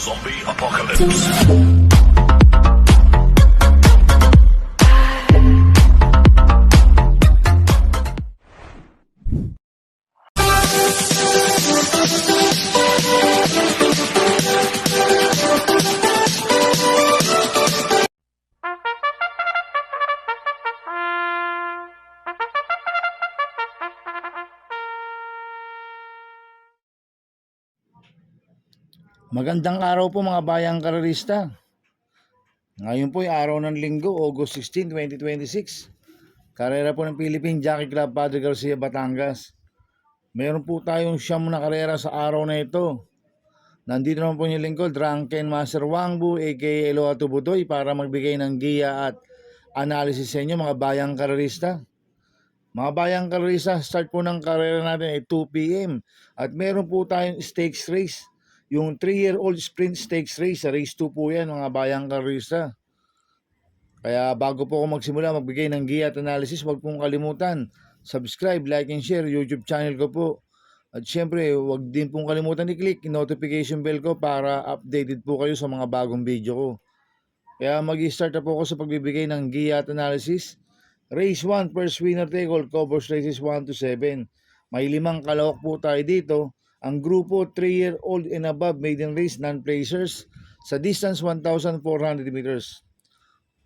Zombie Apocalypse. Magandang araw po mga bayang karerista. Ngayon po ay araw ng Linggo, August 16, 2026. Karera po ng Philippine Jockey Club Padre Garcia, Batangas. Meron po tayong siyam na karera sa araw na ito. Nandito naman po yung lingkod, Drunken Master Wangbu aka Eloato Budoy para magbigay ng giya at analysis sa inyo mga bayang karerista. Mga bayang karerista, start po ng karera natin ay 2 p.m. At meron po tayong stakes race. Yung 3-year-old sprint stakes race, sa race 2 po yan mga bayang karerista. Kaya bago po ako magsimula magbigay ng giya at analysis, huwag pong kalimutan, subscribe, like and share YouTube channel ko po. At syempre, huwag din pong kalimutan i-click yung notification bell ko para updated po kayo sa mga bagong video ko. Kaya mag-start na po ako sa pagbibigay ng giya at analysis. Race 1, first winner take all, covers races 1 to 7. May 5 kalawak po tayo dito. Ang grupo 3-year-old and above maiden race non-placers sa distance 1,400 meters.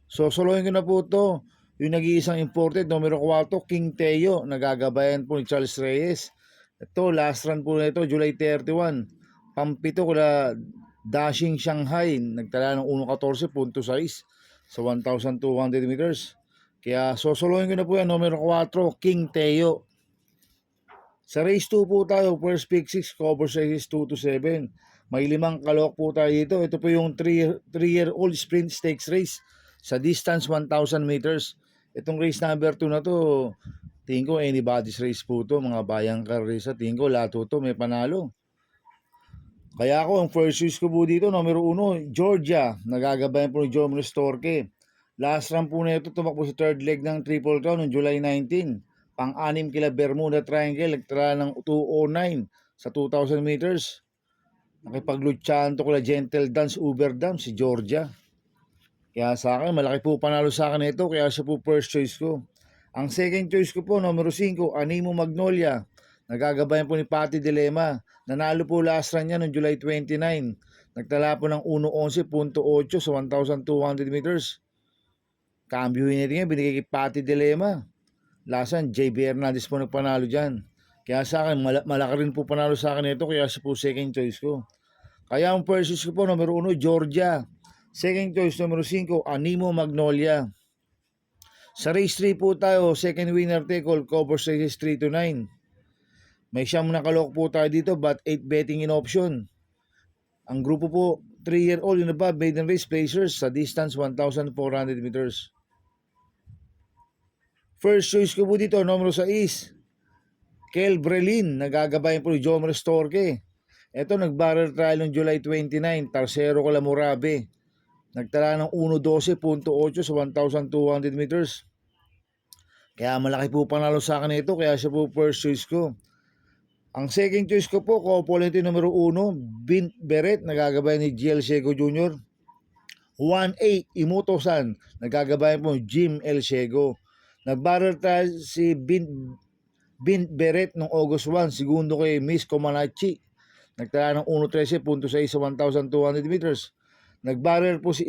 So solohin ko na po ito. Yung nag-iisang imported, numero 4, King Teo, nagagabayan po ni Charles Reyes. Ito, last run po na ito, July 31. Pampito kula Dashing Shanghai, nagtala ng 1.14.6 sa 1,200 meters. Kaya sosolohin ko na po yan, numero 4, King Teo. Sa race 2 po tayo, first pick 6, covers races 2 to 7. May 5 kalawak po tayo dito. Ito po yung 3-year-old sprint stakes race sa distance 1,000 meters. Itong race number 2 na to, tingin ko anybody's race po to, mga bayang karerista. Tingin ko lahat to may panalo. Kaya ako, ang first choice ko po dito, numero 1, Georgia. Nagagabayan po ni Jomar Storke. Last run po na ito, tumakbo sa third leg ng Triple Crown noong July 19. Pang-anim kila Bermuda Triangle, nagtala ng 209 sa 2,000 meters. Nakipaglutsahan to kula Gentle Dance Uberdam, si Georgia. Kaya sa akin, malaki po panalo sa akin ito, kaya siya po first choice ko. Ang second choice ko po, numero 5, Animo Magnolia. Nagagabayan po ni Patty Dilema. Nanalo po last run niya noong July 29. Nagtala po ng 1.11.8 sa 1,200 meters. Cambio niya rin, binigay kay Patty Dilema. Lasan, JB Hernandez po nagpanalo dyan. Kaya sa akin, malaki rin po panalo sa akin ito, kaya siya po second choice ko. Kaya ang first choice ko po, numero 1, Georgia. Second choice, numero 5, Animo Magnolia. Sa race 3 po tayo, second winner take all, covers races 3 to 9. May siyam na kalok po tayo dito, but 8 betting in option. Ang grupo po, 3-year-old and above maiden race placers sa distance 1,400 meters. First choice ko po dito, numero 6, Kel Brelin, nagagabayan po ni Jomar Storke. Ito, nag-barrel trial noong July 29, Tercero kala Murabe. Nagtala ng 1.12.8 sa 1,200 meters. Kaya malaki po panalo sa akin ito, kaya siya po first choice ko. Ang second choice ko po, Copolint numero 1, Bint Beret, nagagabayan ni GL Shego Jr. 1A, Imoto-san, nagagabayan po ni Jim El Shego. Nag-barrel trial si Bint Beret noong August 1, segundo kay Miss Comaneci. Nagtala ng 1.13.6 sa 1,200 meters. Nag-barrel po si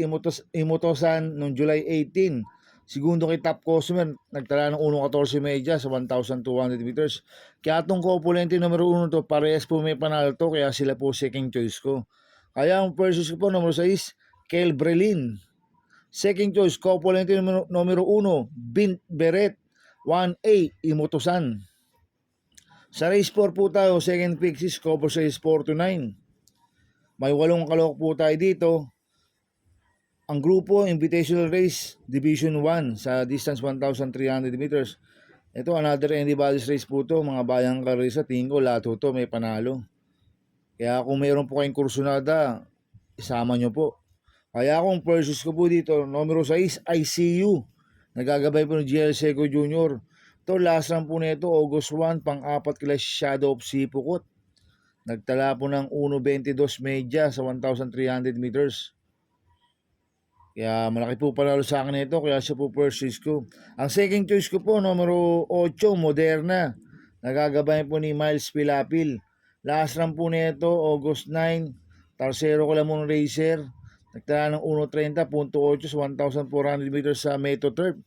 Imoto-san noong July 18, segundo kay Top Customer, nagtala ng 1.14 sa 1,200 meters. Kaya itong Copulente numero 1 to, parehas po may panalo to, kaya sila po second choice ko. Kaya ang first choice ko po, numero 6, Kel Brelin. Second choice, Copulente numero 1, Bint Beret. 1A, Imoto-san. Sa race 4 po tayo, second pick 6, covers race 4 to 9. May 8 kalawak po tayo dito. Ang grupo, Invitational Race, Division 1 sa distance 1,300 meters. Ito, another anybody's race po to, mga bayang karerista. Tingin ko lahat to may panalo. Kaya kung mayroon po kayong kursunada, isama nyo po. Kaya kung purchase ko po dito, numero 6, ICU. Nagagabay po ni GL Seco Jr. Ito, last run po nito, August 1, pang-4 kila Shadow of Sipukot. Nagtala po ng 1.22 media sa 1,300 meters. Kaya malaki po panalo sa akin ito, kaya siya po first choice ko. Ang second choice ko po, numero 8, Moderna. Nagagabayan po ni Miles Pilapil. Last run po nito, August 9. Tercero ko lang mong racer. Nagtala ng 1.30.8 sa 1,400 meters sa Meto Turf.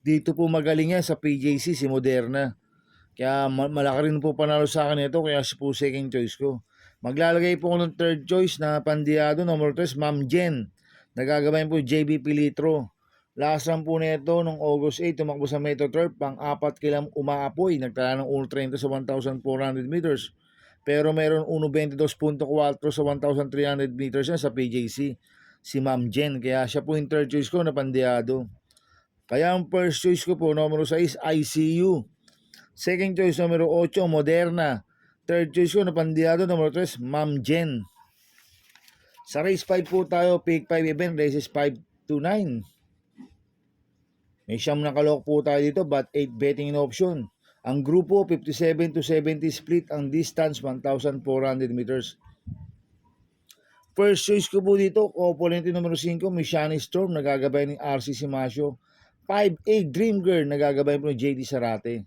Dito po magaling yan sa PJC, si Moderna. Kaya malaki rin po panalo sa akin ito, kaya siya po second choice ko. Maglalagay po ako ng third choice na Pandiado, number 3, Ma'am Jen. Nagagabayan po JB Pilitro. Last run po nito nung August 8, tumakbo sa Metro Turf, pang-4 kilang umaapoy. Nagtala ng 1.30 sa 1,400 meters. Pero meron 1.22.4 sa 1,300 meters yan sa PJC. Si Ma'am Jen. Kaya siya po yung third choice ko na Pandiado. Kaya ang first choice ko po, numero 6, ICU. Second choice, numero 8, Moderna. Third choice ko na Pandiado, numero 3, Ma'am Jen. Sa race 5 po tayo, pick 5 event, races 5 to 9. May siyam na kalok po tayo dito, but 8 betting in option. Ang grupo, 57 to 70 split. Ang distance, 1,400 meters. First choice ko po dito, opponent numero 5, Mishani Storm, nagagabay ni RC Simasio. 5-8 Dream Girl, nagagabay po ni JD Sarate.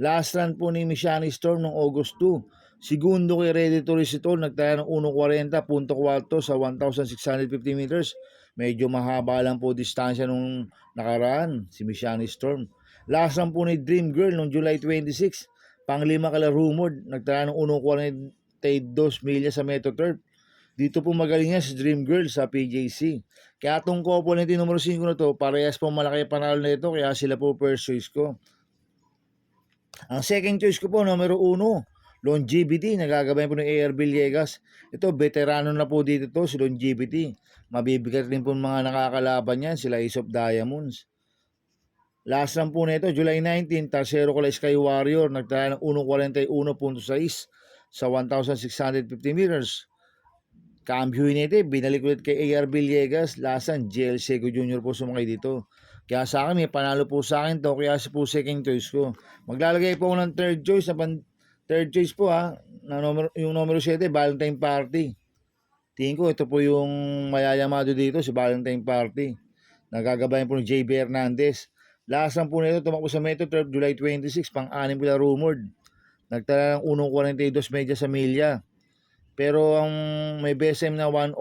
Last run po ni Mishani Storm noong August 2. Segundo kay Ready to Race ito, nagtaya ng 1.40.4 sa 1,650 meters. Medyo mahaba lang po distansya nung nakaraan, si Mishani Storm. Last run po ni Dream Girl noong July 26. Panglima kala Rumored, nagtaya ng 1.42 milya sa Metro Turf. Dito po magaling yan si Dream Girl sa PJC. Kaya itong couple nito numero 5 na to, parehas po malaki panalo na ito, kaya sila po first choice ko. Ang second choice ko po, numero 1, Longevity. Nagagabay po ng AR Villegas. Ito, veterano na po dito to, si Longevity. Mabibigat rin po mga nakakalaban yan, sila Ace of Diamonds. Last run po nito, July 19, Tercero ko Sky Warrior. Nagtala ng 1.41.6 sa 1,650 meters. Cambio nito, binalik ulit kay AR Villegas. Lasan, JL Seco Jr. po sumakay dito. Kaya sa akin, may panalo po sa akin to, kaya siya po second choice ko. Maglalagay po ako ng third choice, third choice po ha, na yung numero 7, Valentine Party. Tingin ko, ito po yung mayayamado dito, si Valentine Party. Nagagabayan po ni JB Hernandez. Last run po nito, tumakbo sa Metro Turf, July 26, pang-anim pala Rumored. Nagtala ng 1.42 media sa milya. Pero ang may BSM na 109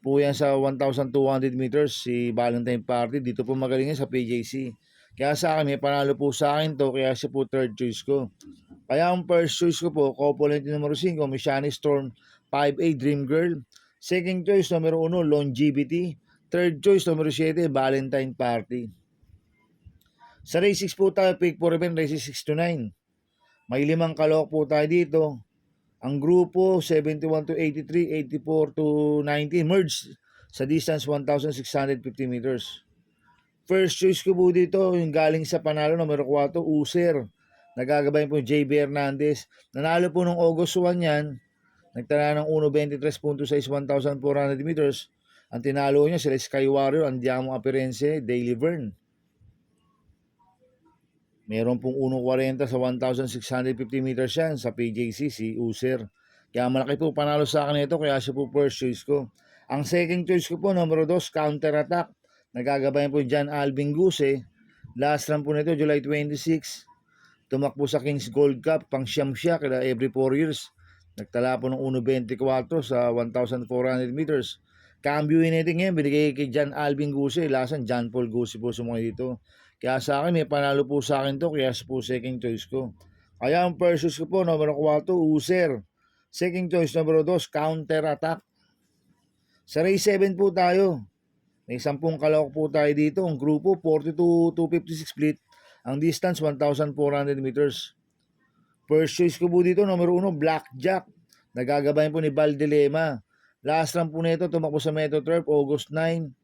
po yan sa 1,200 meters, si Valentine Party. Dito po magaling sa PJC. Kaya sa akin, may panalo po sa akin to, kaya siya po third choice ko. Kaya ang first choice ko po, couple numero 5, Mishani Storm, 5-8 Dream Girl. Second choice, numero 1, Longevity. Third choice, numero 7, Valentine Party. Sa race 6 po tayo, pick 4 event, races 6 to 9. May 5 kalok po tayo dito. Ang grupo, 71 to 83, 84 to 90, merged sa distance 1,650 meters. First choice ko po dito, yung galing sa panalo, numero 4, User. Nagagabay po JB Hernandez. Nanalo po nung August 1 yan. Nagtala ng 1.23.6, 1,400 meters. Ang tinalo niya sila Sky Warrior, Andiamo Aperense, Daily Vern. Meron pong 1.40 sa 1,650 meters yan sa PJC, si User. Kaya malaki po panalo sa akin ito, kaya siya po first choice ko. Ang second choice ko po, numero 2, Counter Attack. Nagagabayan po John Alvin Guse. Last run po nito, July 26. Tumakbo sa Kings Gold Cup, pang siyam siya, kaya every 4 years. Nagtala po ng 1.24 sa 1,400 meters. Cambio nito ngayon, binigay kay John Alvin Guse. Lasan, John Paul Guse po sumunod dito. Kaya sa akin, may panalo po sa akin to, kaya po second choice ko. Kaya ang first choice ko po, numero 4, User. Second choice, numero 2, Counter Attack. Sa race 7 po tayo. May 10 kalawak po tayo dito. Ang grupo, 42 to 56 split. Ang distance, 1,400 meters. First choice ko po dito, numero 1, Blackjack. Nagagabayan po ni Valdelema. Last run po nito, tumakbo sa Metro Turf, August 9.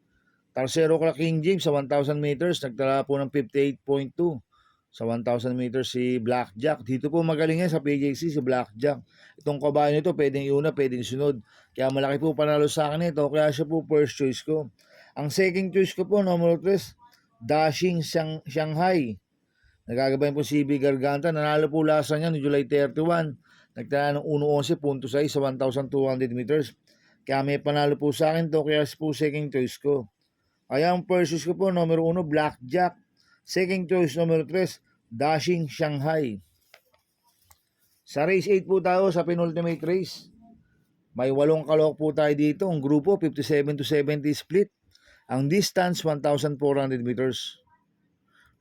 Tercero kala King James sa 1,000 meters. Nagtala po ng 58.2 sa 1,000 meters si Blackjack. Dito po magaling yan sa PJC si Blackjack. Itong kabayo nito, pwedeng iuna, pwedeng sunod. Kaya malaki po panalo sa akin ito. Kaya siya po first choice ko. Ang second choice ko po, numero 3, Dashing Shanghai. Nagagabayan po si CB Garganta. Nanalo po lasa niya no July 31. Nagtala ng 1.11.6 sa 1,200 meters. Kaya may panalo po sa akin to, kaya po second choice ko. Kaya ang first choice ko po, numero 1, Blackjack. Second choice, numero 3, Dashing Shanghai. Sa race 8 po tayo, sa penultimate race. May 8 kalok po tayo dito. Ang grupo, 57 to 70 split. Ang distance, 1,400 meters.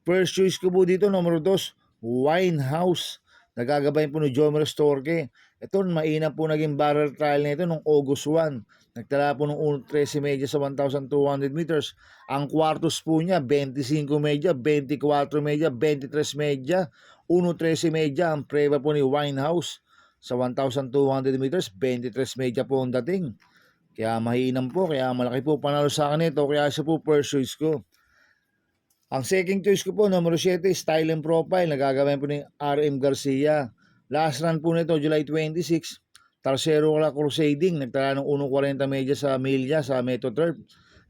First choice ko po dito, numero 2, Winehouse. Nagagabayan po ni Jomer Storke. Ito, mainam po naging barrel trial na ito noong August 1. Nagtala po ng 1.13 medya sa 1,200 meters. Ang quartos po niya, 25 medya, 24 medya, 23 medya, 1.13 medya. Ang preba po ni Winehouse sa 1,200 meters, 23 medya po ang dating. Kaya mahinam po, kaya malaki po panalo sa akin ito. Kaya siya po first choice ko. Ang second choice ko po, numero 7, Style and Profile. Nagagabayan po ni RM Garcia. Last run po nito, July 26. Tercero ka crusading. Nagtala ng 1.40 medya sa milya sa Metro Turf.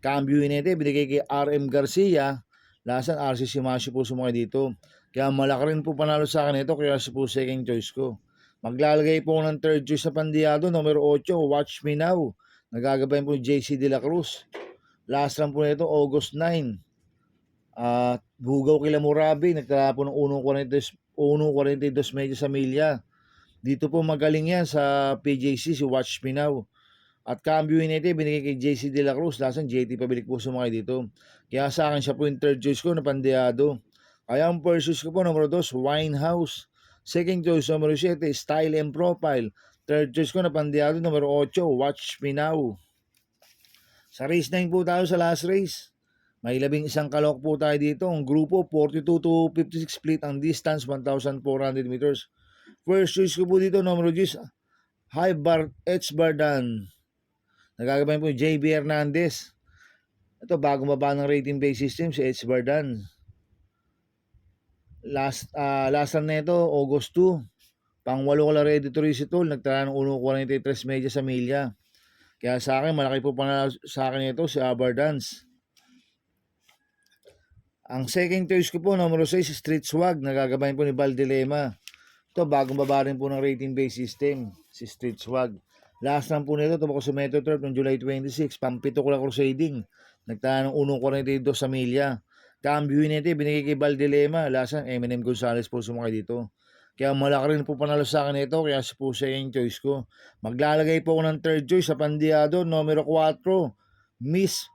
Cambio Inete, binigay kay RM Garcia. Last run, RC Simasio po sumakay dito. Kaya malaki rin po panalo sa akin ito, kaya siya po second choice ko. Maglalagay po ng third choice sa Pandiado, numero 8, Watch Me Now. Nagagabayan po ni JC De La Cruz. Last run po nito, August 9. Bugaw kila Murabi, nagtala po ng 1.42 medya sa milya. Dito po magaling yan sa PJC, si Watch Me Now. At Cambio Inete, binigay kay JC De La Cruz. Lasan JT Pabilik po sumakay dito. Kaya sa akin siya po yung third choice ko na Pandiado. Kaya ang first choice ko po, numero 2, Winehouse. Second choice, numero 7, Style and Profile. Third choice ko na Pandiado, numero 8, Watch Me Now. Sa race 9 po tayo sa last race. May 11 kalok po tayo dito. Ang grupo, 42 to 56 split. Ang distance, 1,400 meters. First choice ko po dito, numero 10, H. Bardan. Nagagabayan po JB Hernandez. Ito, bagong baba ng rating base system, si H. Bardan. Last run na ito, August 2. Pang-8 ka lang ready to race ito. Nagtala ng 1.43 medya sa milya. Kaya sa akin, malaki po panalo sa akin ito, si Abardans. Ang second choice ko po, numero 6, Street Swag. Nagagabayan po ni Valdilema. Ito, bagong baba rin po ng rating base system, si Street Swag. Last run po nito, tumakbo sa Metro Turf noong July 26. Pampito ko lang crusading. Nagtala ng 1.42 sa milya. Cambio Inete, binigay kay Valdilema. Last run, Eminem Gonzalez po sumakay dito. Kaya malaki rin po panalo sa akin ito, kaya po second choice ko. Maglalagay po ako ng third choice sa Pandiado, numero 4, Miss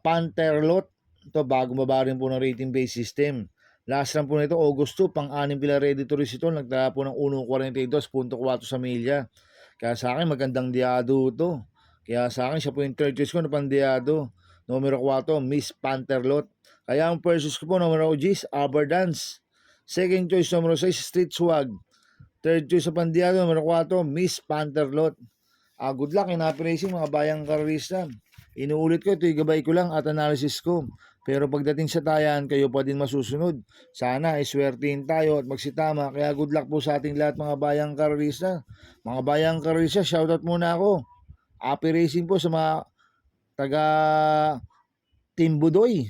Panterlot. Ito, bagong baba rin po ng rating base system. Last run po nito, August 2, pang-anim pila ready to race ito. Nagtala po ng 1.42.4 sa milya. Kaya sa akin, magandang diado ito. Kaya sa akin, siya po yung third choice ko na Pandiado. Numero 4, Miss Panterlot. Kaya ang first choice ko po, numero 10, Aberdance. Second choice, numero 6, Street Swag. Third choice sa Pandiado, numero 4, Miss Panterlot. Good luck in happy racing, mga bayang kararista. Inuulit ko, ito yung gabay ko lang at analysis ko. Pero pagdating sa tayan, kayo pa din masusunod. Sana iswertihin tayo at magsitama. Kaya good luck po sa ating lahat, mga bayang kararista. Mga bayang kararista, shoutout muna ako. Happy racing po sa mga taga Team Budoy.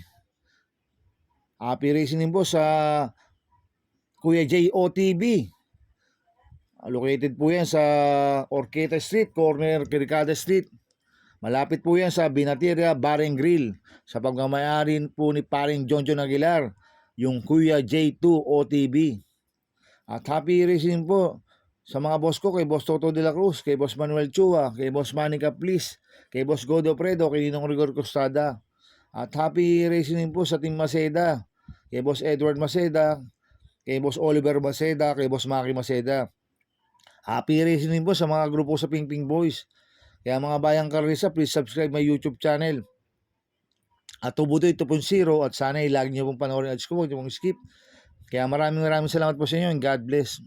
Happy racing din po sa Kuya J OTV. Located po yan sa Orqueta Street, corner Kirikada Street. Malapit po yan sa Binateria Bar and Grill. Sa pagmamayari po ni paring John Aguilar, yung Kuya J2 OTV. At happy racing po sa mga boss ko, kay Boss Toto de la Cruz, kay Boss Manuel Chua, kay Boss Manny Caplis, kay Boss Godo Fredo, kay Ninong Rigor Costada. At happy racing po sa Team Maceda, kay Boss Edward Maceda, kay Boss Oliver Maceda, kay Boss Maki Maceda. Happy racing din po sa mga grupo sa Ping Ping Boys. Kaya mga bayang karisa, please subscribe my YouTube channel. At Tubutoy 2.0 at sana lagi niyo pong panoorin ads ko, huwag niyo pong skip. Kaya maraming salamat po sa inyo and God bless.